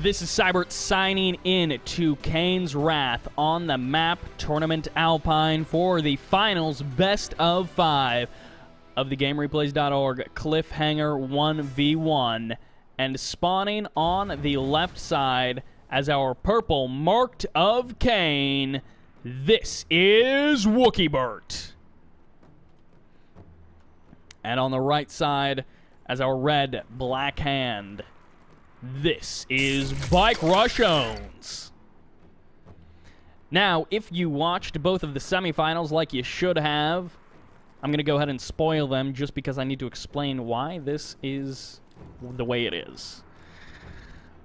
This is Sybert signing in to Kane's Wrath on the map Tournament Alpine for the finals best of 5 of the GameReplays.org Cliffhanger 1v1. And spawning on the left side as our purple marked of Kane, this is Wookibert. And on the right side as our red black hand, this is BikeRushOwnz. Now, if you watched both of the semifinals like you should have, I'm going to go ahead and spoil them just because I need to explain why this is the way it is.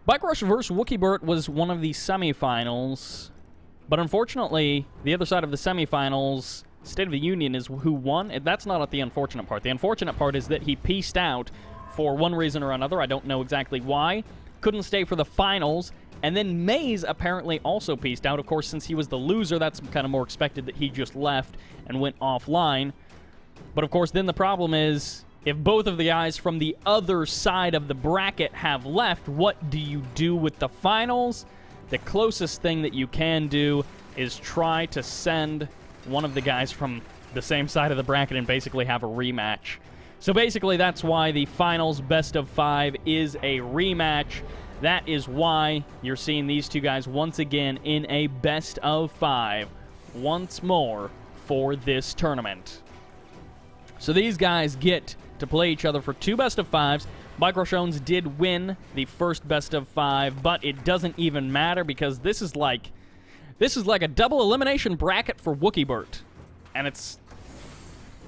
BikeRush vs. Wookibert was one of the semifinals, but unfortunately, the other side of the semifinals, State of the Union, is who won. That's not the unfortunate part. The unfortunate part is that he pieced out for one reason or another. I don't know exactly why. Couldn't stay for the finals. And then Maze apparently also pieced out. Of course, since he was the loser, that's kind of more expected that he just left and went offline. But of course, then the problem is, if both of the guys from the other side of the bracket have left, what do you do with the finals? The closest thing that you can do is try to send one of the guys from the same side of the bracket and basically have a rematch. So basically, that's why the finals best of 5 is a rematch. That is why you're seeing these two guys once again in a best of 5 once more for this tournament. So these guys get to play each other for 2 best of 5s. BikeRushOwnz did win the first best of 5, but it doesn't even matter because this is like a double elimination bracket for Wookibert, and it's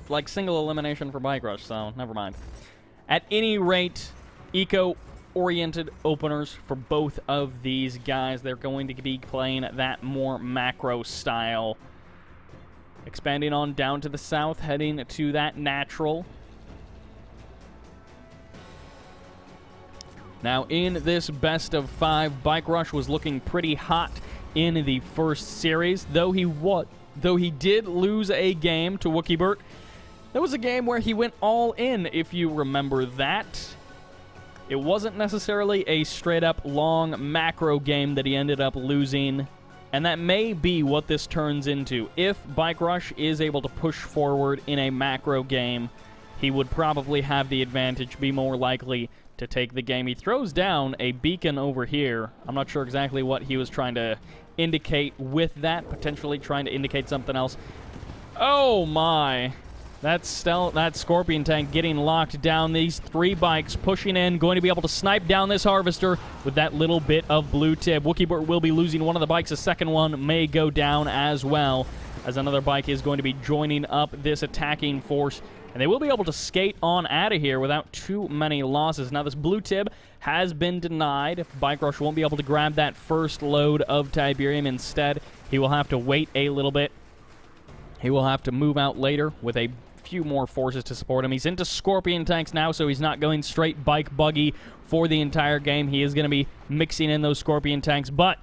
like single elimination for BikeRush, so never mind. At any rate, eco-oriented openers for both of these guys. They're going to be playing that more macro style. Expanding on down to the south, heading to that natural. Now, in this best of 5, BikeRush was looking pretty hot in the first series, though he did lose a game to Wookibert. That was a game where he went all in, if you remember that. It wasn't necessarily a straight-up long macro game that he ended up losing, and that may be what this turns into. If BikeRush is able to push forward in a macro game, he would probably have the advantage, be more likely to take the game. He throws down a beacon over here. I'm not sure exactly what he was trying to indicate with that, potentially trying to indicate something else. Oh my! That Scorpion tank getting locked down. These 3 bikes pushing in, going to be able to snipe down this Harvester with that little bit of blue tip. Wookibert will be losing one of the bikes. The second one may go down as well, as another bike is going to be joining up this attacking force. And they will be able to skate on out of here without too many losses. Now, this blue tib has been denied. BikeRush won't be able to grab that first load of Tiberium. Instead, he will have to wait a little bit. He will have to move out later with a few more forces to support him. He's into Scorpion tanks now, so he's not going straight bike buggy for the entire game. He is going to be mixing in those Scorpion tanks, but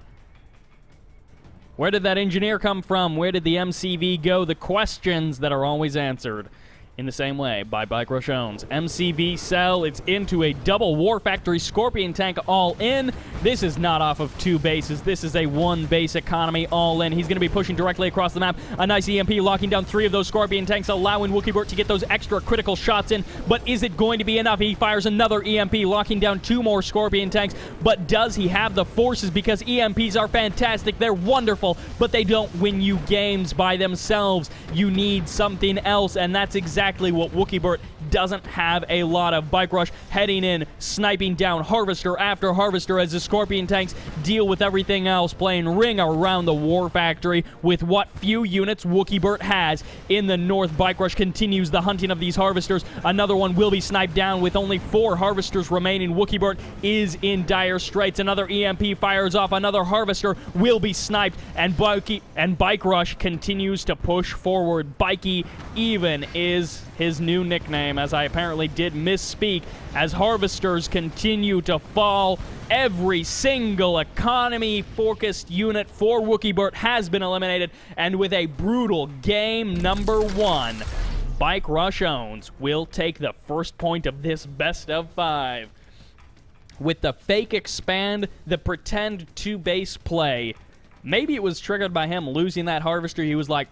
where did that engineer come from? Where did the MCV go? The questions that are always answered in the same way by BikeRushOwnz. MCV cell, it's into a double War Factory Scorpion tank all in. This is not off of 2 bases. This is a 1 base economy all in. He's going to be pushing directly across the map. A nice EMP locking down 3 of those Scorpion tanks, allowing Wookibert to get those extra critical shots in. But is it going to be enough? He fires another EMP, locking down 2 more Scorpion tanks. But does he have the forces? Because EMPs are fantastic. They're wonderful, but they don't win you games by themselves. You need something else, and that's exactly what Wookibert doesn't have a lot of. BikeRush heading in, sniping down Harvester after Harvester as the Scorpion tanks deal with everything else, playing ring around the War Factory with what few units Wookibert has in the north. BikeRush continues the hunting of these Harvesters. Another one will be sniped down with only 4 Harvesters remaining. Wookibert is in dire straits. Another EMP fires off. Another Harvester will be sniped, and BikeRush continues to push forward. Bikey even is his new nickname as I apparently did misspeak, as harvesters continue to fall. Every single economy-focused unit for Wookibert has been eliminated, and with a brutal game number 1, BikeRushOwnz will take the first point of this best of 5. With the fake expand, the pretend 2-base play, maybe it was triggered by him losing that harvester. He was like,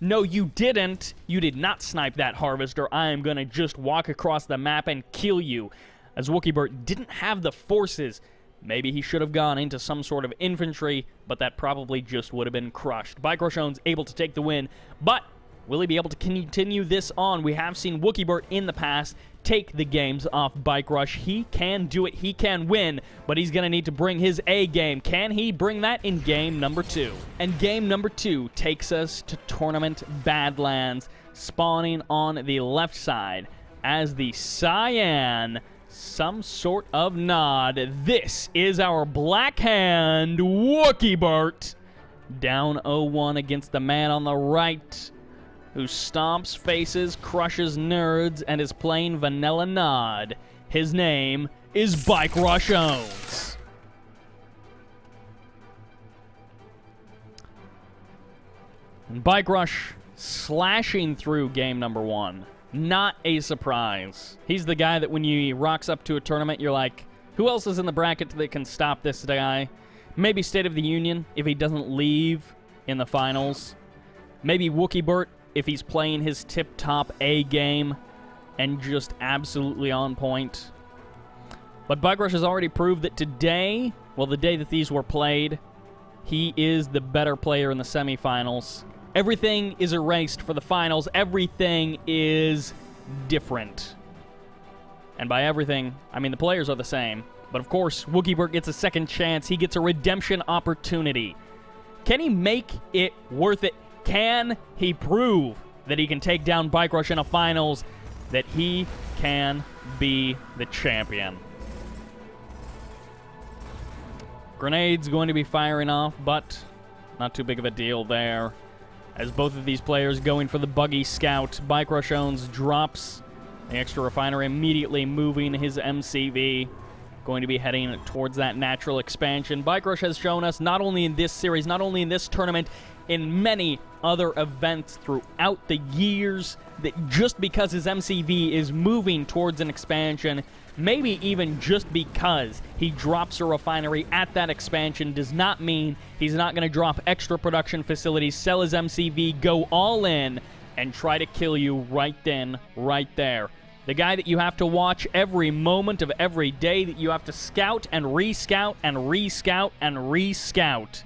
no you didn't. You did not snipe that harvester. I am going to just walk across the map and kill you. As Wookibert didn't have the forces, maybe he should have gone into some sort of infantry, but that probably just would have been crushed. BikeRushOwnz able to take the win, but will he be able to continue this on? We have seen Wookibert in the past take the games off BikeRush. He can do it. He can win, but he's going to need to bring his A game. Can he bring that in game number 2? And game number 2 takes us to Tournament Badlands, spawning on the left side as the Cyan. Some sort of nod. This is our Black Hand, Wookibert. Down 0-1 against the man on the right, who stomps faces, crushes nerds, and is playing vanilla nod. His name is BikeRushOwnz. And BikeRush slashing through game number 1. Not a surprise. He's the guy that when he rocks up to a tournament, you're like, who else is in the bracket that can stop this guy? Maybe State of the Union if he doesn't leave in the finals. Maybe Wookibert if he's playing his tip-top A game and just absolutely on point. But BikeRush has already proved that today, well, the day that these were played, he is the better player in the semifinals. Everything is erased for the finals. Everything is different. And by everything, I mean the players are the same. But of course, Wookibert gets a second chance. He gets a redemption opportunity. Can he make it worth it? Can he prove that he can take down BikeRush in a finals, that he can be the champion? Grenade's going to be firing off, but not too big of a deal there. As both of these players going for the buggy scout, BikeRushOwnz drops the extra refinery, immediately moving his MCV, going to be heading towards that natural expansion. BikeRush has shown us, not only in this series, not only in this tournament, in many other events throughout the years, that just because his MCV is moving towards an expansion, maybe even just because he drops a refinery at that expansion, does not mean he's not going to drop extra production facilities, sell his MCV, go all in, and try to kill you right then, right there. The guy that you have to watch every moment of every day, that you have to scout and re-scout and re-scout and re-scout.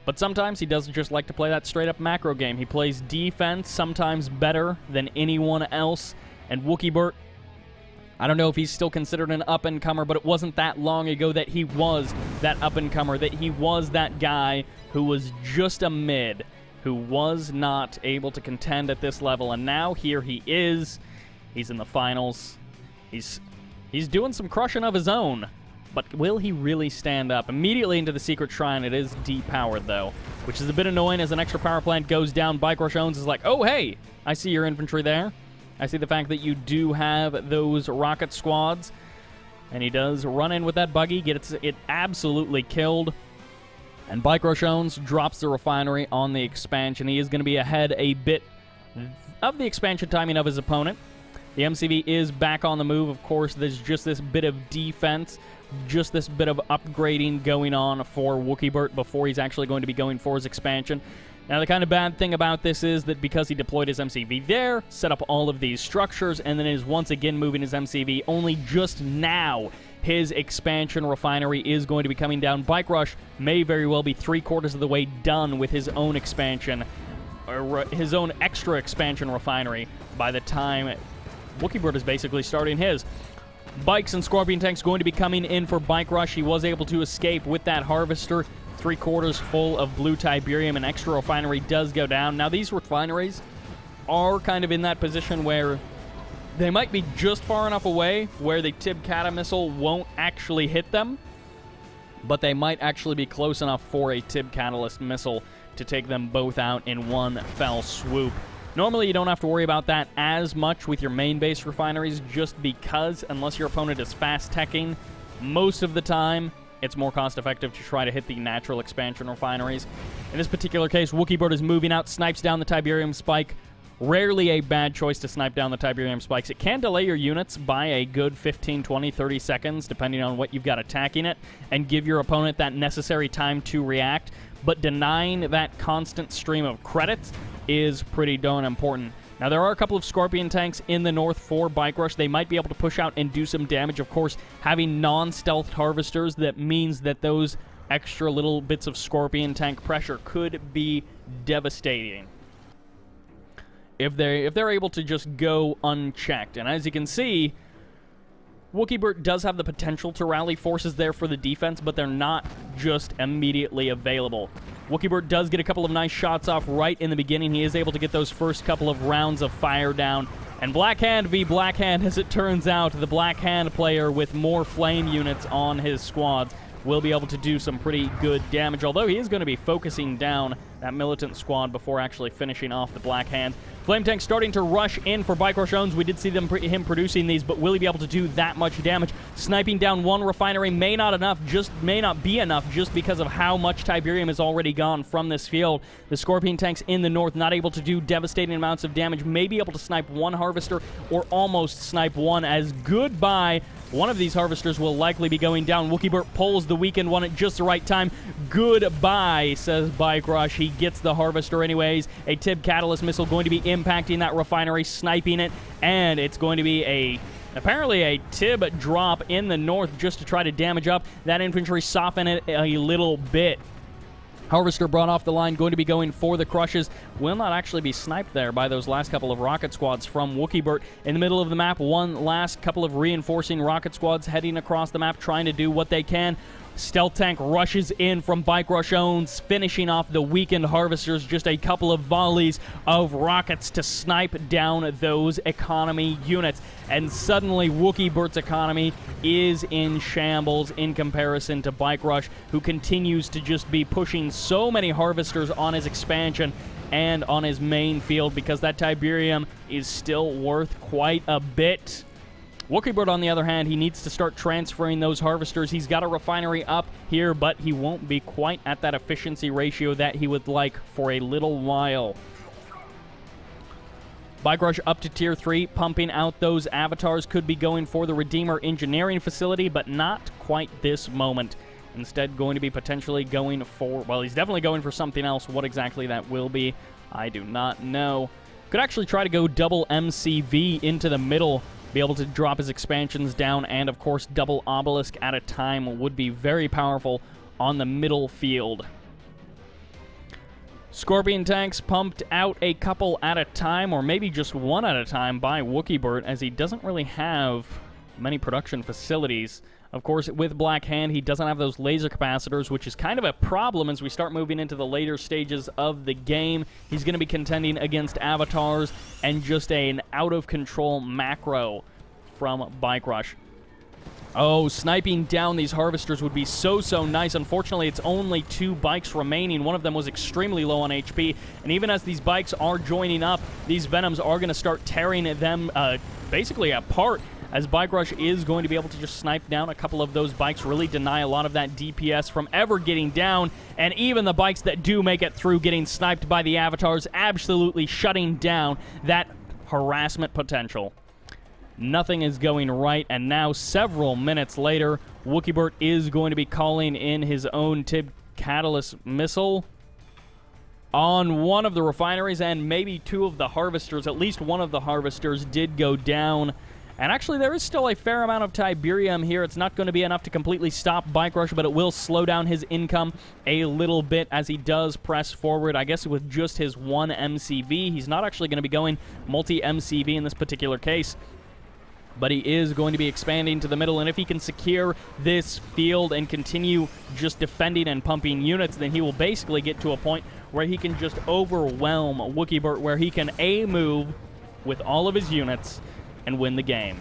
But sometimes he doesn't just like to play that straight-up macro game. He plays defense sometimes better than anyone else. And Wookibert, I don't know if he's still considered an up-and-comer, but it wasn't that long ago that he was that up-and-comer, that he was that guy who was just a mid, who was not able to contend at this level. And now here he is. He's in the finals. He's doing some crushing of his own. But will he really stand up? Immediately into the secret shrine. It is depowered, though, which is a bit annoying as an extra power plant goes down. BikeRushOwnz is like, oh, hey, I see your infantry there. I see the fact that you do have those rocket squads. And he does run in with that buggy, gets it absolutely killed. And BikeRushOwnz drops the refinery on the expansion. He is going to be ahead a bit of the expansion timing of his opponent. The MCV is back on the move. Of course, there's just this bit of defense, just this bit of upgrading going on for Wookibert before he's actually going to be going for his expansion. Now, the kind of bad thing about this is that because he deployed his MCV there, set up all of these structures, and then is once again moving his MCV, only just now his expansion refinery is going to be coming down. BikeRush may very well be 3/4 of the way done with his own expansion, or his own extra expansion refinery by the time Wookibert is basically starting his. Bikes and Scorpion tanks going to be coming in for BikeRush. He was able to escape with that harvester. 3/4 full of blue Tiberium, and extra refinery does go down. Now, these refineries are kind of in that position where they might be just far enough away where the Tib Kata missile won't actually hit them, but they might actually be close enough for a Tib Catalyst missile to take them both out in one fell swoop. Normally, you don't have to worry about that as much with your main base refineries, just because, unless your opponent is fast-teching, most of the time, it's more cost-effective to try to hit the natural expansion refineries. In this particular case, Wookibert is moving out, snipes down the Tiberium spike. Rarely a bad choice to snipe down the Tiberium spikes. It can delay your units by a good 15, 20, 30 seconds, depending on what you've got attacking it, and give your opponent that necessary time to react. But denying that constant stream of credits is pretty darn important. Now, there are a couple of Scorpion tanks in the north for BikeRush. They might be able to push out and do some damage. Of course, having non-stealthed harvesters, that means that those extra little bits of Scorpion tank pressure could be devastating if they're able to just go unchecked. And as you can see, Wookibert does have the potential to rally forces there for the defense, but they're not just immediately available. Wookibert does get a couple of nice shots off right in the beginning. He is able to get those first couple of rounds of fire down. And Black Hand v. Black Hand, as it turns out, the Black Hand player with more flame units on his squads will be able to do some pretty good damage, although he is going to be focusing down that militant squad before actually finishing off the Black Hand. Flame Tank starting to rush in for BikeRushOwnz. We did see him producing these, but will he be able to do that much damage? Sniping down one refinery may not be enough just because of how much Tiberium is already gone from this field. The Scorpion tanks in the north not able to do devastating amounts of damage, may be able to snipe one harvester or almost snipe one, as goodbye. One of these harvesters will likely be going down. Wookibert pulls the weakened one at just the right time. Goodbye, says BikeRush. He gets the harvester anyways. A Tib Catalyst missile going to be impacting that refinery, sniping it, and it's going to be apparently a Tib drop in the north just to try to damage up that infantry, soften it a little bit. Harvester brought off the line, going to be going for the crushes. Will not actually be sniped there by those last couple of rocket squads from Wookibert. In the middle of the map, one last couple of reinforcing rocket squads heading across the map, trying to do what they can. Stealth tank rushes in from BikeRushOwnz, finishing off the weakened harvesters. Just a couple of volleys of rockets to snipe down those economy units. And suddenly, Wookibert's economy is in shambles in comparison to BikeRush, who continues to just be pushing so many harvesters on his expansion and on his main field, because that Tiberium is still worth quite a bit. Wookibert, on the other hand, he needs to start transferring those harvesters. He's got a refinery up here, but he won't be quite at that efficiency ratio that he would like for a little while. BikeRush up to Tier 3, pumping out those avatars. Could be going for the Redeemer Engineering Facility, but not quite this moment. Instead, going to be potentially going for, well, he's definitely going for something else. What exactly that will be, I do not know. Could actually try to go double MCV into the middle, be able to drop his expansions down, and of course double obelisk at a time would be very powerful on the middle field. Scorpion tanks pumped out a couple at a time, or maybe just one at a time by Wookibert, as he doesn't really have many production facilities. Of course, with Black Hand, he doesn't have those laser capacitors, which is kind of a problem as we start moving into the later stages of the game. He's going to be contending against avatars and just an out-of-control macro from BikeRush. Oh, sniping down these harvesters would be so nice. Unfortunately, it's only 2 bikes remaining. One of them was extremely low on HP, and even as these bikes are joining up, these Venoms are going to start tearing them basically apart, as BikeRush is going to be able to just snipe down a couple of those bikes, really deny a lot of that DPS from ever getting down, and even the bikes that do make it through getting sniped by the avatars, absolutely shutting down that harassment potential. Nothing is going right, and now several minutes later, Wookibert is going to be calling in his own Tib Catalyst missile on one of the refineries, and maybe 2 of the harvesters. At least one of the harvesters did go down. And actually, there is still a fair amount of Tiberium here. It's not going to be enough to completely stop BikeRush, but it will slow down his income a little bit as he does press forward. I guess with just his 1 MCV. He's not actually going to be going multi-MCV in this particular case, but he is going to be expanding to the middle, and if he can secure this field and continue just defending and pumping units, then he will basically get to a point where he can just overwhelm Wookibert, where he can A, move with all of his units and win the game.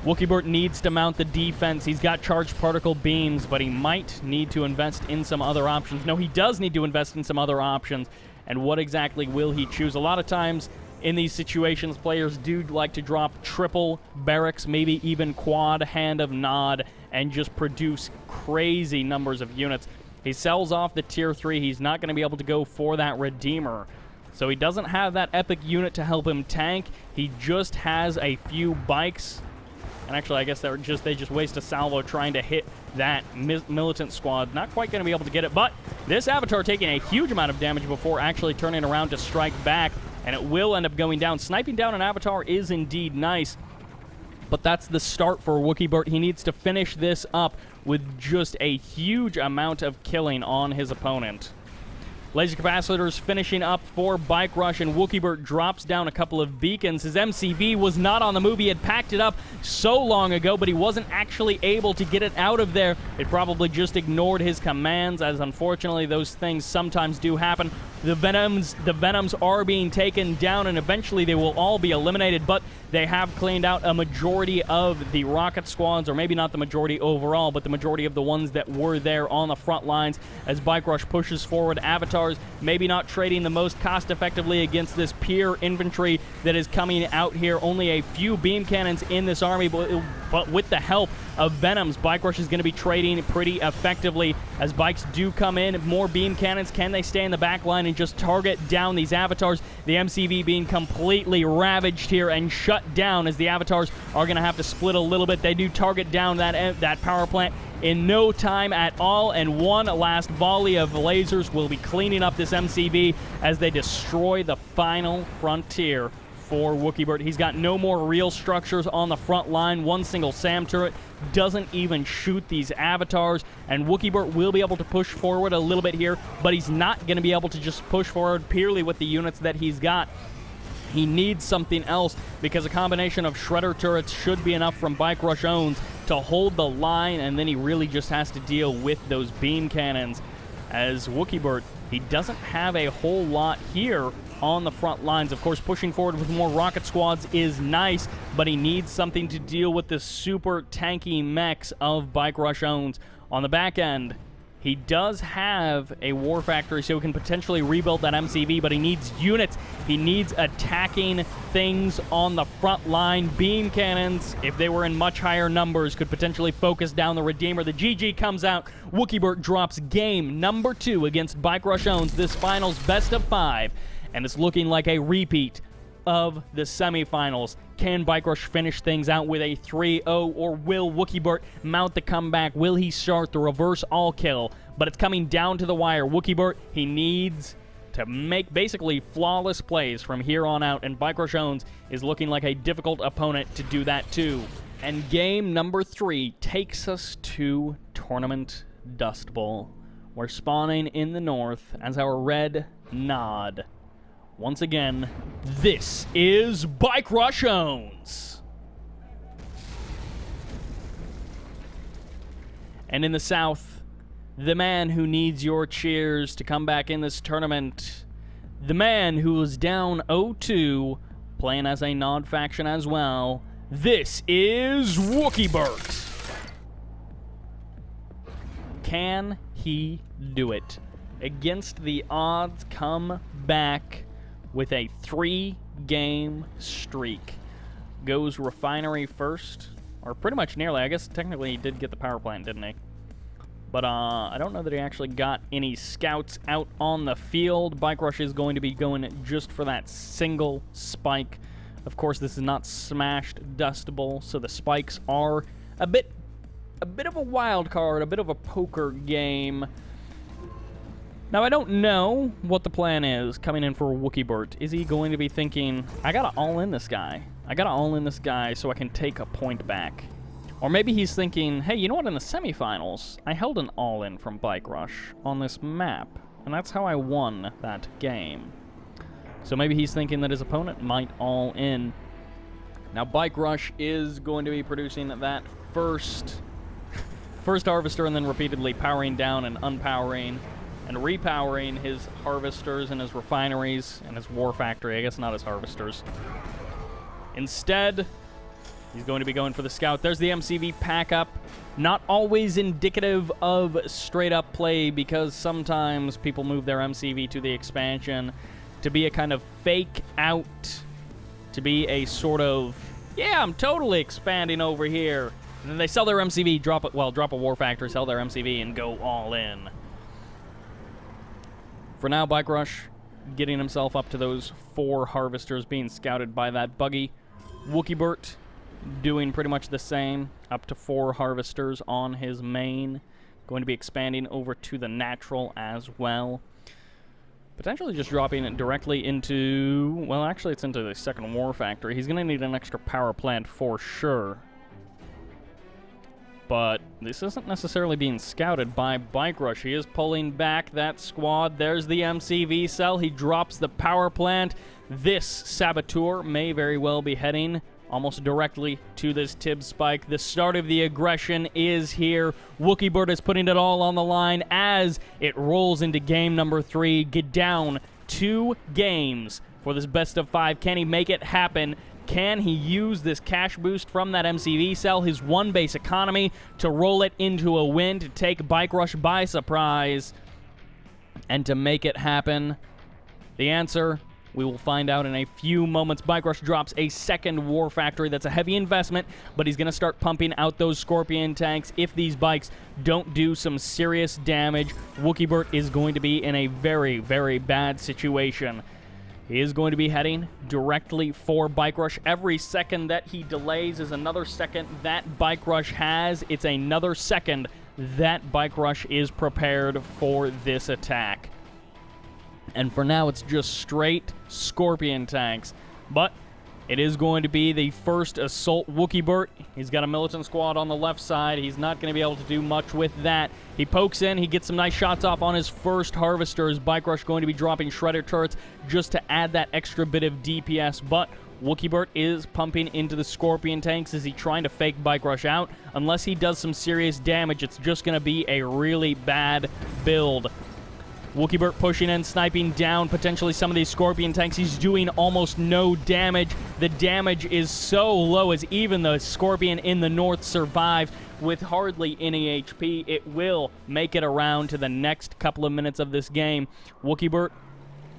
Wookibert needs to mount the defense. He's got charged particle beams, but he might need to invest in some other options. No, he does need to invest in some other options. And what exactly will he choose? A lot of times in these situations, players do like to drop triple barracks, maybe even quad Hand of Nod, and just produce crazy numbers of units. He sells off the tier 3. He's not going to be able to go for that Redeemer. So he doesn't have that epic unit to help him tank. He just has a few bikes. And actually, I guess they just waste a salvo trying to hit that militant squad. Not quite going to be able to get it, but this Avatar taking a huge amount of damage before actually turning around to strike back, and it will end up going down. Sniping down an Avatar is indeed nice, but that's the start for Wookibert. He needs to finish this up with just a huge amount of killing on his opponent. Laser capacitors finishing up for BikeRush, and Wookibert drops down a couple of beacons. His MCV was not on the move. He had packed it up so long ago, but he wasn't actually able to get it out of there. It probably just ignored his commands, as unfortunately those things sometimes do happen. The Venoms are being taken down, and eventually they will all be eliminated, but they have cleaned out a majority of the rocket squads, or maybe not the majority overall, but the majority of the ones that were there on the front lines as BikeRush pushes forward. Avatars maybe not trading the most cost effectively against this pure infantry that is coming out here. Only a few beam cannons in this army, but with the help of Venoms, BikeRush is going to be trading pretty effectively as bikes do come in. More beam cannons. Can they stay in the back line and just target down these Avatars? The MCV being completely ravaged here and shut down as the Avatars are going to have to split a little bit. They do target down that power plant in no time at all, and one last volley of lasers will be cleaning up this MCV as they destroy the final frontier for Wookibert. He's got no more real structures on the front line. One single SAM turret doesn't even shoot these Avatars, and Wookibert will be able to push forward a little bit here, but he's not going to be able to just push forward purely with the units that he's got. He needs something else, because a combination of shredder turrets should be enough from BikeRushOwnz to hold the line, and then he really just has to deal with those beam cannons. As Wookibert, he doesn't have a whole lot here on the front lines. Of course, pushing forward with more rocket squads is nice, but he needs something to deal with the super tanky mechs of BikeRushOwnz. On the back end, he does have a war factory, so he can potentially rebuild that MCV, but he needs units. He needs attacking things on the front line. Beam cannons, if they were in much higher numbers, could potentially focus down the Redeemer. The GG comes out. Wookibert drops game number 2 against BikeRushOwnz, this finals best of 5, and it's looking like a repeat of the semifinals. Can BikeRush finish things out with a 3-0, or will Wookibert mount the comeback? Will he start the reverse all-kill? But it's coming down to the wire. Wookibert, he needs to make basically flawless plays from here on out, and BikeRushOwnz is looking like a difficult opponent to do that too. And game number 3 takes us to Tournament Dust Bowl. We're spawning in the north as our red nod. Once again, this is BikeRushOwnz. And in the south, the man who needs your cheers to come back in this tournament, the man who was down 0-2, playing as a nod faction as well, this is Wookibert. Can he do it? Against the odds, come back with a 3-game streak. Goes Refinery first, or pretty much nearly. I guess technically he did get the power plant, didn't he? But I don't know that he actually got any scouts out on the field. BikeRush is going to be going just for that single spike. Of course, this is not smashed Dust Bowl, so the spikes are a bit of a wild card, a bit of a poker game. Now, I don't know what the plan is coming in for Wookibert. Is he going to be thinking, I gotta all-in this guy. I gotta all-in this guy so I can take a point back. Or maybe he's thinking, hey, you know what, in the semifinals, I held an all-in from BikeRush on this map, and that's how I won that game. So maybe he's thinking that his opponent might all-in. Now, BikeRush is going to be producing that first harvester and then repeatedly powering down and unpowering and repowering his harvesters and his refineries and his war factory. I guess not his harvesters. Instead, He's going to be going for the Scout. There's the MCV pack-up. Not always indicative of straight-up play because sometimes people move their MCV to the expansion to be a kind of fake out, to be a sort of, yeah, I'm totally expanding over here. And then they sell their MCV, drop a War Factor, sell their MCV, and go all in. For now, BikeRush getting himself up to those 4 harvesters being scouted by that buggy. Wookibert doing pretty much the same, up to 4 harvesters on his main. Going to be expanding over to the natural as well. Potentially just dropping it directly into, well, actually it's into the second War Factory. He's going to need an extra power plant for sure. But this isn't necessarily being scouted by BikeRush. He is pulling back that squad. There's the MCV cell. He drops the power plant. This saboteur may very well be heading almost directly to this Tib spike. The start of the aggression is here. Wookibert is putting it all on the line as it rolls into game number 3. Get down 2 games for this best of 5. Can he make it happen? Can he use this cash boost from that MCV cell, his 1 base economy, to roll it into a win, to take BikeRush by surprise, and to make it happen? The answer, we will find out in a few moments. BikeRush drops a second War Factory. That's a heavy investment, but he's going to start pumping out those Scorpion tanks. If these bikes don't do some serious damage, Wookibert is going to be in a very, very bad situation. He is going to be heading directly for BikeRush. Every second that he delays is another second that BikeRush has. It's another second that BikeRush is prepared for this attack. And for now, it's just straight Scorpion tanks. But it is going to be the first assault Wookibert. He's got a militant squad on the left side. He's not going to be able to do much with that. He pokes in. He gets some nice shots off on his first harvesters. BikeRush going to be dropping shredder turrets just to add that extra bit of DPS. But Wookibert is pumping into the Scorpion tanks. Is he trying to fake BikeRush out? Unless he does some serious damage, it's just going to be a really bad build. Wookibert pushing in, sniping down potentially some of these Scorpion tanks. He's doing almost no damage. The damage is so low as even the Scorpion in the north survived with hardly any HP. It will make it around to the next couple of minutes of this game. Wookibert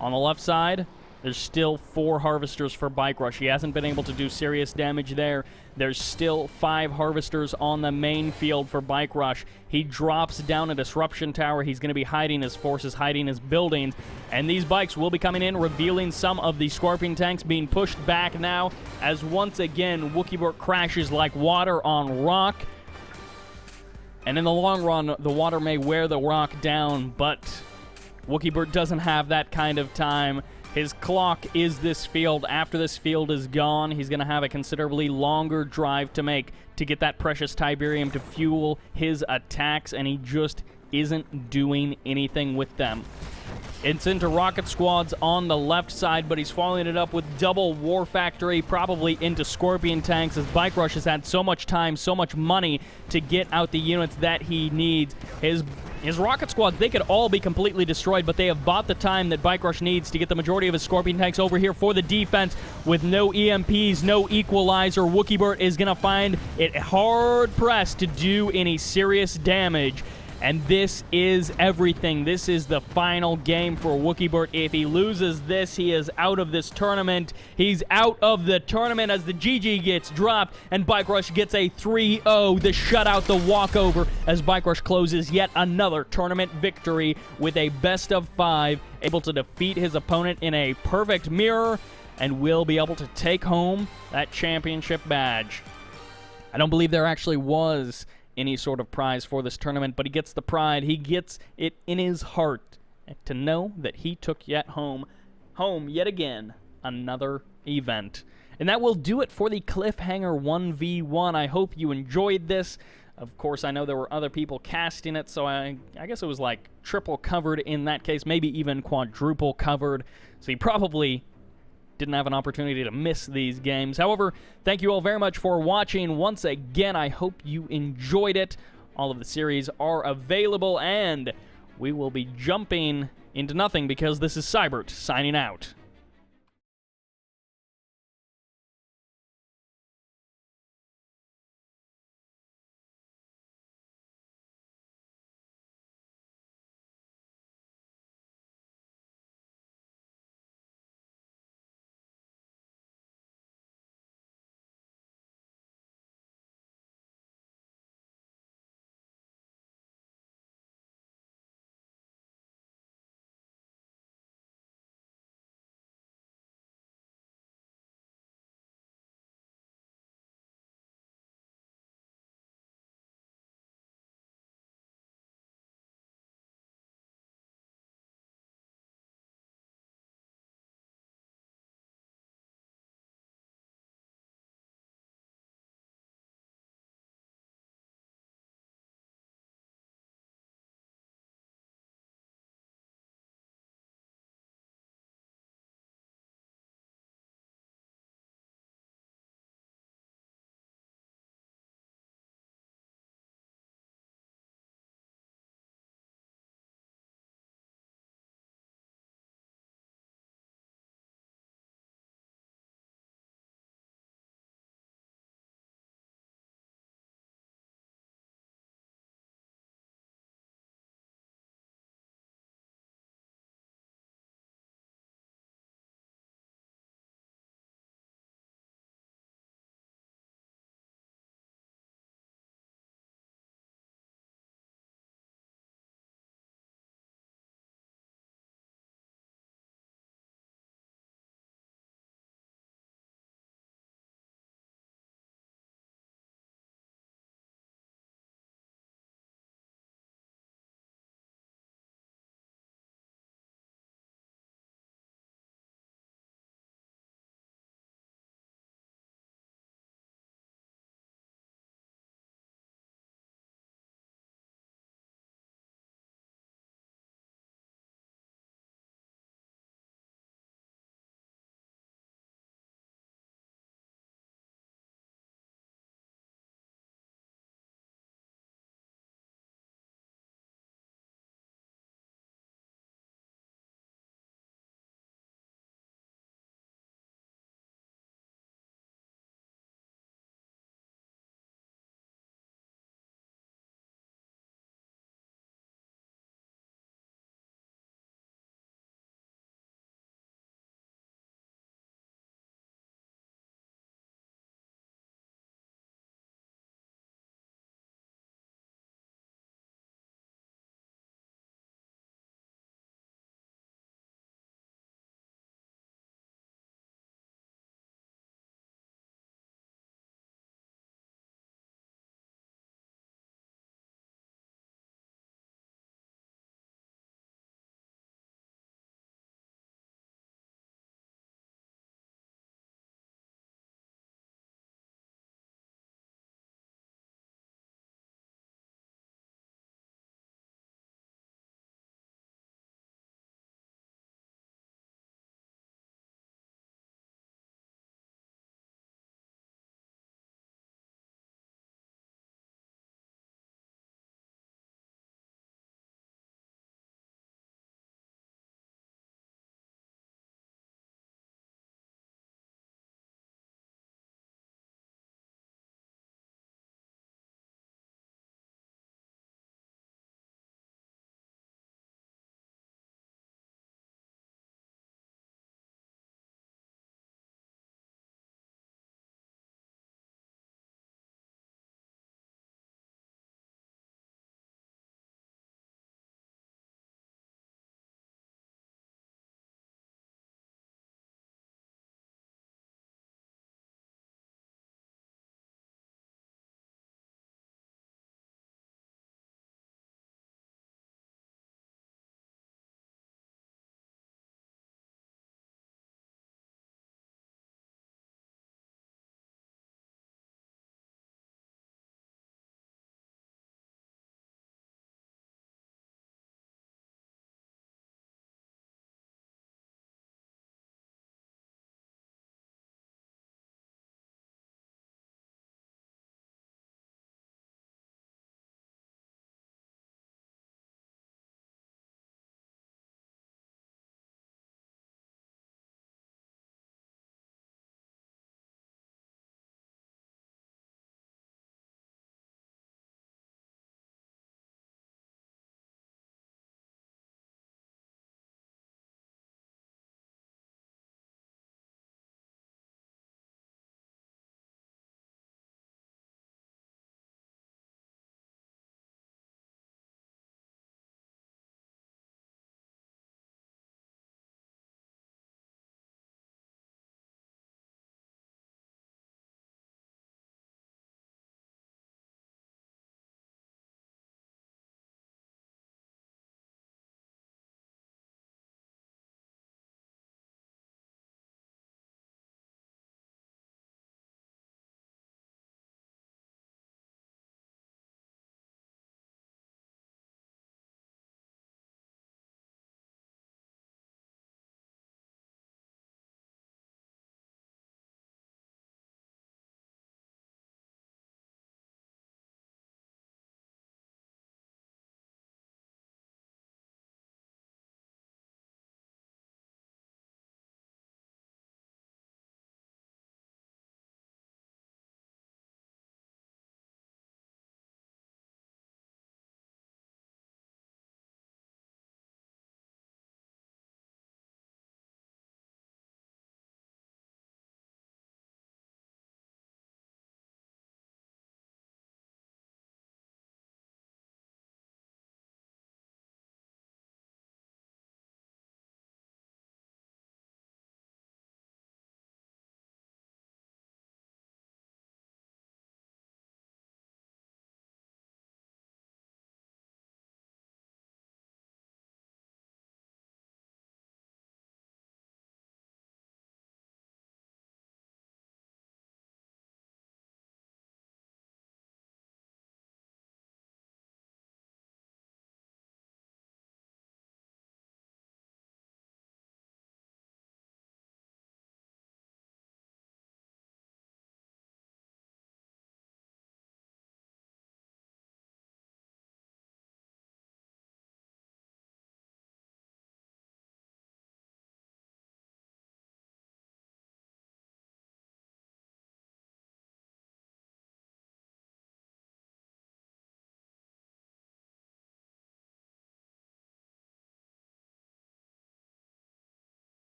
on the left side. There's still 4 harvesters for BikeRush. He hasn't been able to do serious damage there. There's still 5 harvesters on the main field for BikeRush. He drops down a disruption tower. He's going to be hiding his forces, hiding his buildings. And these bikes will be coming in, revealing some of the Scorpion tanks being pushed back now, as once again, Wookibert crashes like water on rock. And in the long run, the water may wear the rock down, but Wookibert doesn't have that kind of time. His clock is this field. After this field is gone, he's going to have a considerably longer drive to make to get that precious Tiberium to fuel his attacks, and he just isn't doing anything with them. It's into rocket squads on the left side, but he's following it up with double War Factory, probably into Scorpion tanks, as BikeRush has had so much time, so much money to get out the units that he needs. His rocket squads, they could all be completely destroyed, but they have bought the time that BikeRush needs to get the majority of his Scorpion tanks over here for the defense. With no EMPs, no equalizer, Wookibert is going to find it hard-pressed to do any serious damage. And this is everything. This is the final game for Wookibert. If he loses this, he is out of this tournament. He's out of the tournament as the GG gets dropped, and BikeRush gets a 3-0, the shutout, the walkover, as BikeRush closes yet another tournament victory with a best of 5, able to defeat his opponent in a perfect mirror, and will be able to take home that championship badge. I don't believe there actually was any sort of prize for this tournament, but he gets the pride. He gets it in his heart to know that he took yet home yet again another event. And that will do it for the Cliffhanger 1v1. I hope you enjoyed this. Of course, I know there were other people casting it, so I guess it was like triple covered in that case, maybe even quadruple covered. So he probably didn't have an opportunity to miss these games. However, thank you all very much for watching. Once again, I hope you enjoyed it. All of the series are available, and we will be jumping into nothing because this is Sybert signing out.